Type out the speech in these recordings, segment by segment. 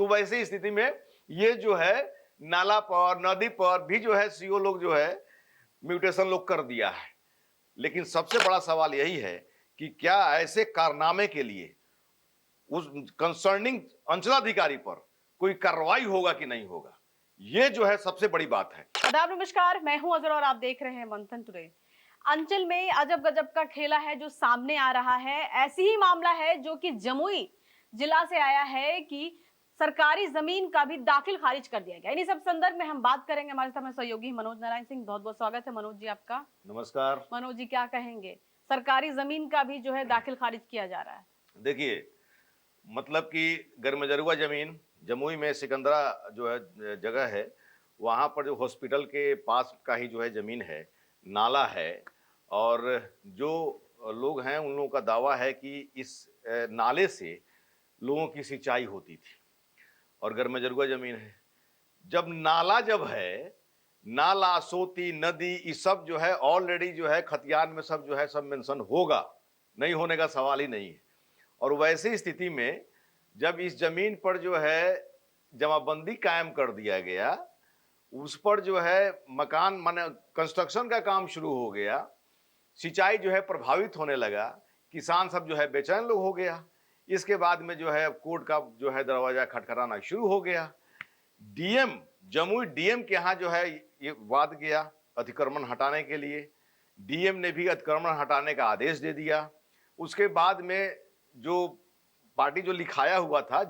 तो वैसी स्थिति में ये जो है नाला पर, नदी पर भी जो है सीओ लोग जो है म्यूटेशन लोग कर दिया है। लेकिन सबसे बड़ा सवाल यही है कि क्या ऐसे कारनामे के लिए उस कंसर्निंग अंचलाधिकारी पर कोई कार्रवाई होगा कि नहीं होगा, ये जो है सबसे बड़ी बात है। आदाब नमस्कार, मैं हूं अजर और आप देख रहे हैं मंथन टुडे। अंचल में अजब गजब का खेला है जो सामने आ रहा है। ऐसी ही मामला है जो कि जमुई जिला से आया है कि सरकारी जमीन का भी दाखिल खारिज कर दिया गया। इन्हीं सब संदर्भ में हम बात करेंगे। हमारे साथ में सहयोगी मनोज नारायण सिंह, बहुत बहुत स्वागत है मनोज जी आपका। नमस्कार। मनोज जी, क्या कहेंगे, सरकारी जमीन का भी जो है दाखिल खारिज किया जा रहा है? देखिए, मतलब कि गरमजरुआ जमीन जमुई में सिकंदरा जो है जगह है, वहाँ पर जो हॉस्पिटल के पास का ही जो है जमीन है, नाला है, और जो लोग हैं उन लोगों का दावा है कि इस नाले से लोगों की सिंचाई होती थी और गरमजरुआ जमीन है। जब नाला जब है, नाला, सोती, नदी, ये सब जो है ऑलरेडी जो है खतियान में सब जो है सब मेंशन होगा, नहीं होने का सवाल ही नहीं है। और वैसी स्थिति में जब इस जमीन पर जो है जमाबंदी कायम कर दिया गया, उस पर जो है मकान माने कंस्ट्रक्शन का काम शुरू हो गया, सिंचाई जो है प्रभावित होने लगा, किसान सब जो है बेचैन लोग हो गया। इसके बाद में जो है कोर्ट का जो है दरवाजा खटखटाना शुरू हो गया। डीएम, जमुई डीएम के यहाँ जो है ये वाद गया अतिक्रमण हटाने के लिए। डीएम ने भी अतिक्रमण हटाने का आदेश दे दिया। उसके बाद में जो पार्टी जो लिखाया हुआ था,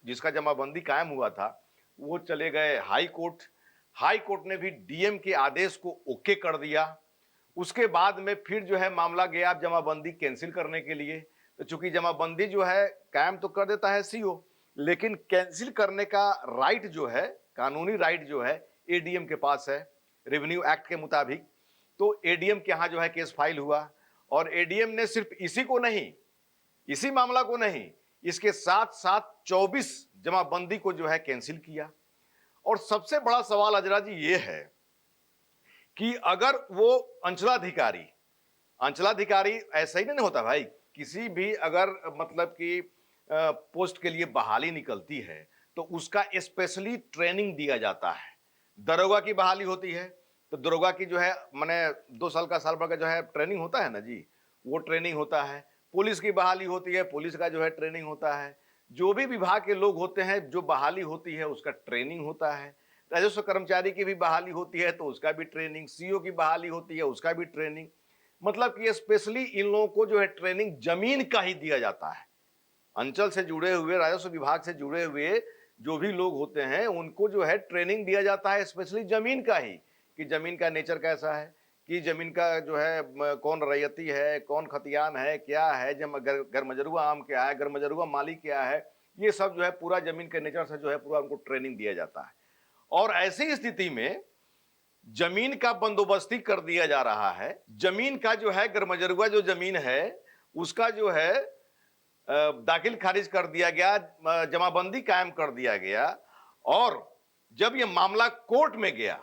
जिसका जमाबंदी कायम हुआ था, वो चले गए हाई कोर्ट। हाई कोर्ट ने भी डीएम के आदेश को ओके कर दिया। उसके बाद में फिर जो है मामला गया जमाबंदी कैंसिल करने के लिए। तो चूंकि जमाबंदी जो है कायम तो कर देता है सीओ, लेकिन कैंसिल करने का राइट जो है, कानूनी राइट जो है एडीएम के पास है रेवेन्यू एक्ट के मुताबिक। तो एडीएम के यहाँ जो है केस फाइल हुआ और एडीएम ने सिर्फ इसी को नहीं, इसी मामला को नहीं, इसके साथ साथ 24 जमाबंदी को जो है कैंसिल किया। और सबसे बड़ा सवाल अजरा जी ये है कि अगर वो अंचलाधिकारी, अंचलाधिकारी ऐसा ही नहीं होता भाई, किसी भी अगर मतलब कि पोस्ट के लिए बहाली निकलती है तो उसका स्पेशली ट्रेनिंग दिया जाता है। दरोगा की बहाली होती है तो दरोगा की जो है माने 2 साल का, साल भर का जो है ट्रेनिंग होता है ना जी, वो ट्रेनिंग होता है। पुलिस की बहाली होती है, पुलिस का जो है ट्रेनिंग होता है। जो भी विभाग के लोग होते हैं, जो बहाली होती है उसका ट्रेनिंग होता है। राजस्व कर्मचारी की भी बहाली होती है तो उसका भी ट्रेनिंग, सीओ की बहाली होती है उसका भी ट्रेनिंग। मतलब कि स्पेशली इन लोगों को जो है ट्रेनिंग जमीन का ही दिया जाता है। अंचल से जुड़े हुए, राजस्व विभाग से जुड़े हुए जो भी लोग होते हैं उनको जो है ट्रेनिंग दिया जाता है स्पेशली जमीन का ही, कि जमीन का नेचर कैसा है, कि जमीन का जो है कौन रैयती है, कौन खतियान है, क्या है, गरमजरुआ आम क्या है, गरमजरुआ माली क्या है, ये सब जो है पूरा जमीन के नेचर से जो है पूरा उनको ट्रेनिंग दिया जाता है। और ऐसी स्थिति में जमीन का बंदोबस्ती कर दिया जा रहा है। जमीन का जो है गरमजरुआ जो जमीन है उसका जो है दाखिल खारिज कर दिया गया, जमाबंदी कायम कर दिया गया। और जब यह मामला कोर्ट में गया,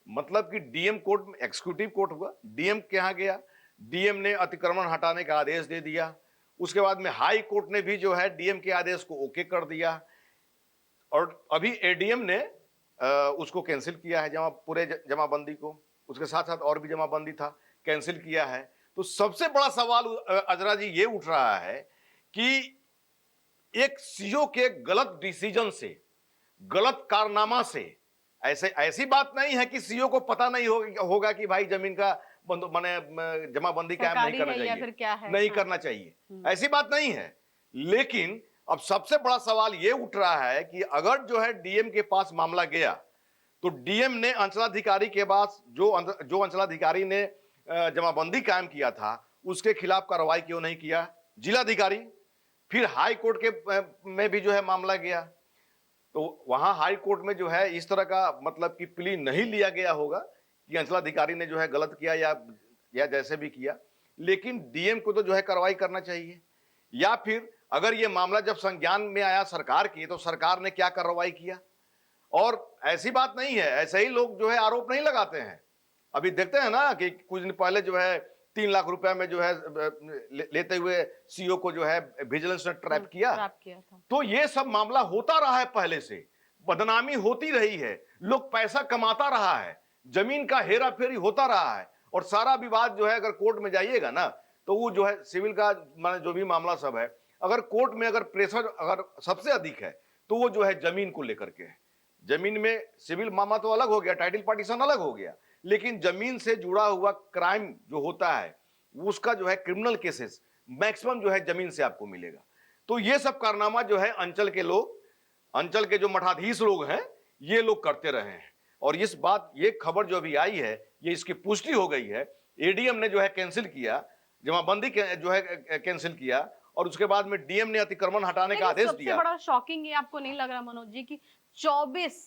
मतलब कि डीएम कोर्ट में, एग्जीक्यूटिव कोर्ट हुआ, डीएम के यहां गया, डीएम ने अतिक्रमण हटाने का आदेश दे दिया। उसके बाद में हाई कोर्ट ने भी जो है डीएम के आदेश को ओके कर दिया और अभी एडीएम ने उसको कैंसिल किया है, पूरे जमाबंदी को। उसके साथ साथ और भी जमाबंदी था, कैंसिल किया है। तो सबसे बड़ा सवाल अजरा जी ये उठ रहा है कि एक सीओ के गलत डिसीजन से, गलत कारनामा से, ऐसी बात नहीं है कि सीओ को पता नहीं होगा कि भाई जमीन का माने जमाबंदी कायम नहीं करना चाहिए, फिर क्या है? नहीं करना चाहिए, ऐसी बात नहीं है। लेकिन अब सबसे बड़ा सवाल यह उठ रहा है कि अगर जो है डीएम के पास मामला गया तो डीएम ने अंचलाधिकारी के पास जो अंचलाधिकारी ने जमाबंदी कायम किया था उसके खिलाफ कार्रवाई क्यों नहीं किया? जिलाधिकारी, फिर हाई कोर्ट के में भी जो है मामला गया तो वहां हाई कोर्ट में जो है इस तरह का मतलब कि प्ली नहीं लिया गया होगा कि अंचलाधिकारी ने जो है गलत किया या जैसे भी किया, लेकिन डीएम को तो जो है कार्रवाई करना चाहिए। या फिर अगर ये मामला जब संज्ञान में आया सरकार की तो सरकार ने क्या कार्रवाई किया? और ऐसी बात नहीं है, ऐसे ही लोग जो है आरोप नहीं लगाते हैं। अभी देखते हैं ना कि कुछ दिन पहले जो है 3 लाख रुपया में जो है लेते हुए सीईओ को जो है विजिलेंस ने ट्रैप किया। ट्रैप किया था। तो ये सब मामला होता रहा है, पहले से बदनामी होती रही है, लोग पैसा कमाता रहा है, जमीन का हेरा फेरी होता रहा है, और सारा विवाद जो है अगर कोर्ट में जाइएगा ना तो वो जो है सिविल का माने जो भी मामला सब है, अगर कोर्ट में अगर प्रेशर अगर सबसे अधिक है तो वो जो है जमीन को लेकर के है। जमीन में सिविल मामला तो अलग हो गया, टाइटल पार्टीशन अलग हो गया, लेकिन जमीन से जुड़ा हुआ क्राइम जो होता है उसका जो है क्रिमिनल केसेस मैक्सिमम जो है जमीन से आपको मिलेगा। तो ये सब कारनामा जो है अंचल के लोग, अंचल के जो मठाधीश लोग हैं, ये लोग करते रहे हैं। और इस बात, ये खबर जो अभी आई है, ये इसकी पुष्टि हो गई है। एडीएम ने जो है कैंसिल किया, जमाबंदी जो है कैंसिल किया, और उसके बाद में डीएम ने अतिक्रमण हटाने का आदेश सबसे दिया। बड़ा शॉकिंग ये आपको नहीं लग रहा मनोज जी कि 24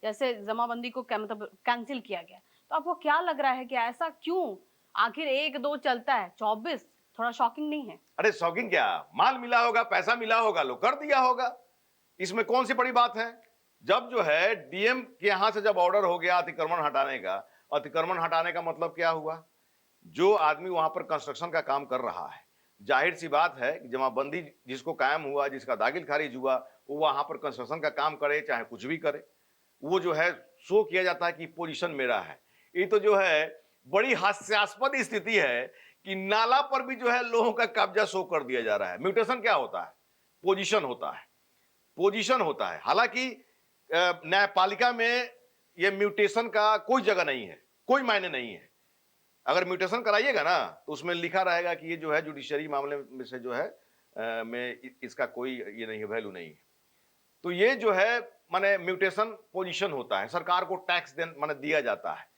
जैसे जमाबंदी को मतलब कैंसिल किया गया, तो आपको क्या लग रहा है कि ऐसा क्यों? आखिर 1-2 चलता है, 24 थोड़ा शॉकिंग नहीं है? अरे शॉकिंग क्या, माल मिला होगा, पैसा मिला होगा, लोग कर दिया होगा, इसमें कौन सी बड़ी बात है। जब जो है डीएम के यहां से जब ऑर्डर हो गया अतिक्रमण हटाने का, अतिक्रमण हटाने का मतलब क्या हुआ, जो आदमी वहां पर कंस्ट्रक्शन का काम कर रहा है, जाहिर सी बात है कि जमाबंदी जिसको कायम हुआ, जिसका दाखिल खारिज हुआ, वो वहां पर कंस्ट्रक्शन का काम करे चाहे कुछ भी करे, वो जो है शो किया जाता है कि पोजीशन मेरा है। ये तो जो है बड़ी हास्यास्पद स्थिति है कि नाला पर भी जो है लोगों का कब्जा शो कर दिया जा रहा है। म्यूटेशन क्या होता है? पोजीशन होता है, पोजीशन होता है। हालांकि न्यायपालिका में ये म्यूटेशन का कोई जगह नहीं है, कोई मायने नहीं है। अगर म्यूटेशन कराइएगा ना तो उसमें लिखा रहेगा कि ये जो है जुडिशरी मामले में से जो है में इसका कोई ये नहीं है, वैल्यू नहीं है। तो ये जो है माने म्यूटेशन पोजीशन होता है, सरकार को टैक्स माने दिया जाता है।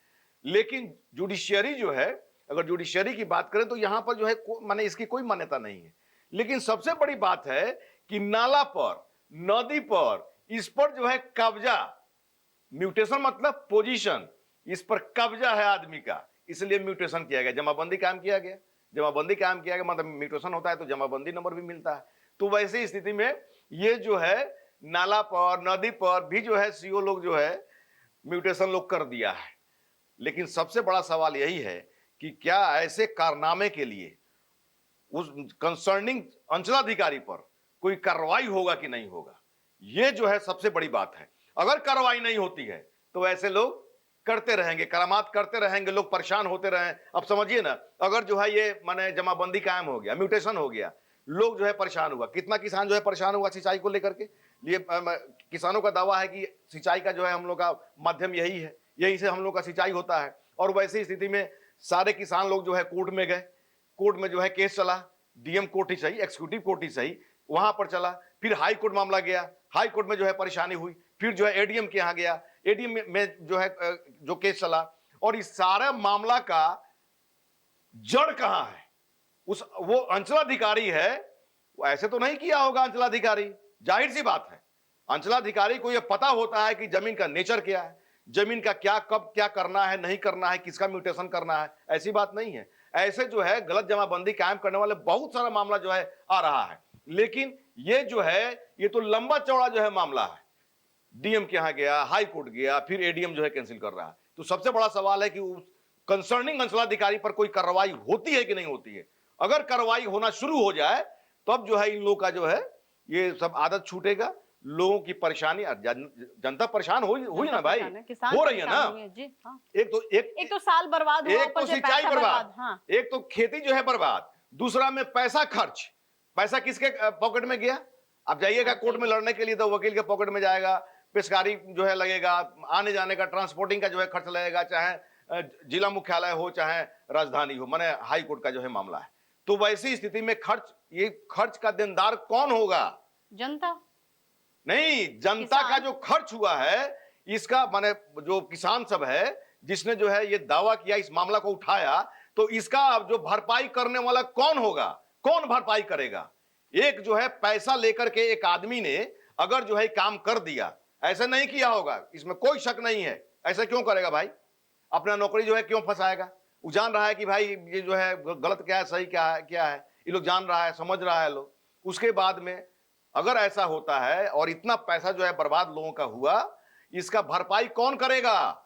लेकिन जुडिशियरी जो है, अगर जुडिशियरी की बात करें तो यहां पर जो है माने इसकी कोई मान्यता नहीं है। लेकिन सबसे बड़ी बात है कि नाला पर, नदी पर, इस पर जो है कब्जा, म्यूटेशन मतलब पोजीशन, इस पर कब्जा है आदमी का, इसलिए म्यूटेशन किया गया, जमाबंदी कायम किया गया। जमाबंदी कायम किया गया मतलब म्यूटेशन होता है तो जमाबंदी नंबर भी मिलता है। तो वैसी स्थिति में ये जो है नाला पर, नदी पर भी जो है सीओ लोग जो है म्यूटेशन लोग कर दिया है। लेकिन सबसे बड़ा सवाल यही है कि क्या ऐसे कारनामे के लिए उस कंसर्निंग अंचलाधिकारी पर कोई कार्रवाई होगा कि नहीं होगा, ये जो है सबसे बड़ी बात है। अगर कार्रवाई नहीं होती है तो ऐसे लोग करते रहेंगे, करामात करते रहेंगे, लोग परेशान होते रहे। अब समझिए ना, अगर जो है ये माने जमाबंदी कायम हो गया, म्यूटेशन हो गया, लोग जो है परेशान हुआ, कितना किसान जो है परेशान हुआ सिंचाई को लेकर के लिए। किसानों का दावा है कि सिंचाई का जो है हम लोग का माध्यम यही है, यहीं से हम लोग का सिंचाई होता है। और वैसी स्थिति में सारे किसान लोग जो है कोर्ट में गए, कोर्ट में जो है केस चला, डीएम कोर्ट ही सही, एक्सिक्यूटिव कोर्ट ही सही, वहां पर चला, फिर हाई कोर्ट मामला गया, हाई कोर्ट में जो है परेशानी हुई, फिर जो है एडीएम के यहां गया, एडीएम में जो है जो केस चला। और इस सारे मामला का जड़ कहां है? उस वो अंचलाधिकारी है, वो ऐसे तो नहीं किया होगा अंचलाधिकारी, जाहिर सी बात है। अंचलाधिकारी को यह पता होता है कि जमीन का नेचर क्या है, जमीन का क्या, कब क्या करना है, नहीं करना है, किसका म्यूटेशन करना है, ऐसी बात नहीं है। ऐसे जो है गलत जमाबंदी कायम करने वाले बहुत सारा मामला जो है आ रहा है। लेकिन ये जो है ये तो लंबा चौड़ा जो है मामला है, डीएम के यहां गया, हाई कोर्ट गया, फिर एडीएम जो है कैंसिल कर रहा है। तो सबसे बड़ा सवाल है कि कंसर्निंग अंचलाधिकारी पर कोई कार्रवाई होती है कि नहीं होती है। अगर कार्रवाई होना शुरू हो जाए तब जो है इन लोगों का जो है ये सब आदत छूटेगा, लोगों की परेशानी, जनता परेशान हुई ना भाई, हो रही है ना। हाँ। एक तो साल बर्बाद हुआ, एक तो सिंचाई बर्बाद, हाँ। एक तो खेती जो है बर्बाद, दूसरा में पैसा खर्च, पैसा किसके पॉकेट में गया? आप जाइएगा कोर्ट में लड़ने के लिए तो वकील के पॉकेट में जाएगा, पेशकारी जो है लगेगा, आने जाने का ट्रांसपोर्टिंग का जो है खर्च लगेगा, चाहे जिला मुख्यालय हो चाहे राजधानी हो, माने हाई कोर्ट का जो है मामला है। तो वैसी स्थिति में खर्च, ये खर्च का देनदार कौन होगा? जनता नहीं, जनता का जो खर्च हुआ है इसका माने जो किसान सब है जिसने जो है ये दावा किया, इस मामला को उठाया, तो इसका जो भरपाई करने वाला कौन होगा? कौन भरपाई करेगा? एक जो है पैसा लेकर के एक आदमी ने अगर जो है काम कर दिया, ऐसा नहीं किया होगा, इसमें कोई शक नहीं है। ऐसा क्यों करेगा भाई? अपना नौकरी जो है क्यों फंसाएगा? वो जान रहा है कि भाई ये जो है गलत क्या है, सही क्या है, ये लोग जान रहा है, समझ रहा है लोग। उसके बाद में अगर ऐसा होता है और इतना पैसा जो है बर्बाद लोगों का हुआ, इसका भरपाई कौन करेगा?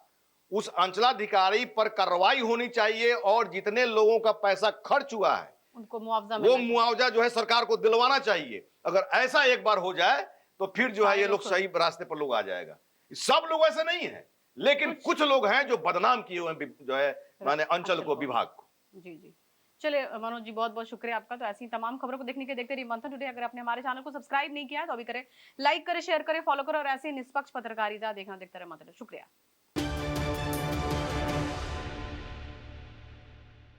उस अंचलाधिकारी पर कार्रवाई होनी चाहिए और जितने लोगों का पैसा खर्च हुआ है उनको मुआवजा वो मिलना चाहिए। मुआवजा जो है सरकार को दिलवाना चाहिए। अगर ऐसा एक बार हो जाए तो फिर जो है सारे ये लोग लोग सही रास्ते पर लोग आ जाएगा। सब लोग ऐसे नहीं है, लेकिन कुछ लोग हैं जो बदनाम किए हुए हैं जो है माने अंचल को, विभाग को। जी जी। चलिए मनोज जी, बहुत बहुत शुक्रिया आपका। तो ऐसी तमाम खबरों को देखने के लिए देखते रहिए मंथन टुडे। अगर आपने हमारे चैनल को सब्सक्राइब नहीं किया है तो अभी करें, लाइक करें, शेयर करें, फॉलो करें और ऐसे निष्पक्ष पत्रकारिता देखना देखते रहे मंथन टुडे। शुक्रिया।